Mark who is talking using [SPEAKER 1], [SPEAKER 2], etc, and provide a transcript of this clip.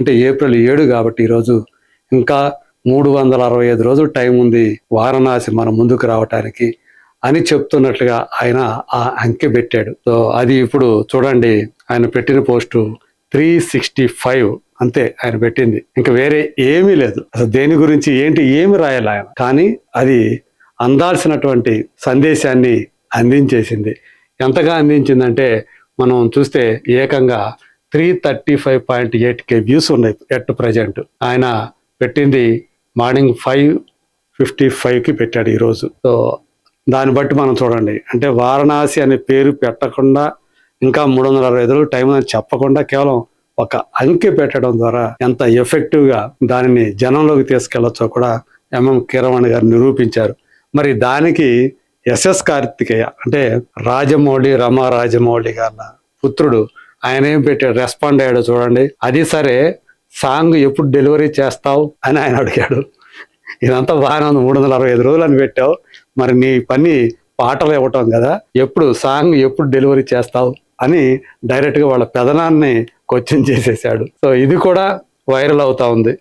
[SPEAKER 1] అంటే ఏప్రిల్ 7 కాబట్టి ఈరోజు ఇంకా 365 రోజులు టైం ఉంది వారణాసి మన ముందుకు రావటానికి అని చెప్తున్నట్లుగా ఆయన ఆ అంకె పెట్టాడు. సో అది ఇప్పుడు చూడండి, ఆయన పెట్టిన పోస్టు 365 అంతే ఆయన పెట్టింది. ఇంకా వేరే ఏమీ లేదు. అసలు దేని గురించి ఏంటి ఏమి రాయాలి ఆయన, కానీ అది అందాల్సినటువంటి సందేశాన్ని అందించేసింది. ఎంతగా అందించిందంటే మనం చూస్తే ఏకంగా 335.8K వ్యూస్ ఉన్నాయి ఎట్ ప్రజెంట్. ఆయన పెట్టింది మార్నింగ్ 5:55కి పెట్టాడు ఈరోజు. సో దాన్ని బట్టి మనం చూడండి, అంటే వారణాసి అనే పేరు పెట్టకుండా ఇంకా 365 రోజులు టైం అని చెప్పకుండా కేవలం ఒక అంకె పెట్టడం ద్వారా ఎంత ఎఫెక్టివ్గా దానిని జనంలోకి తీసుకెళ్లొచ్చో కూడా ఎంఎం కీరవాణి గారు నిరూపించారు. మరి దానికి ఎస్ఎస్ కార్తికేయ అంటే రాజమౌళి, రమా రాజమౌళి గారి పుత్రుడు, ఆయన ఏం పెట్టాడు, రెస్పాండ్ అయ్యాడు చూడండి. అది సరే, సాంగ్ ఎప్పుడు డెలివరీ చేస్తావు అని ఆయన అడిగాడు. ఇదంతా బాగానే ఉంది, 365 రోజులు అని పెట్టావు, మరి నీ పని పాటలు ఇవ్వటం కదా, ఎప్పుడు సాంగ్ ఎప్పుడు డెలివరీ చేస్తావు అని డైరెక్ట్గా వాళ్ళ పెదనాన్ని క్వశ్చన్ చేసేసాడు. సో ఇది కూడా వైరల్ అవుతా ఉంది.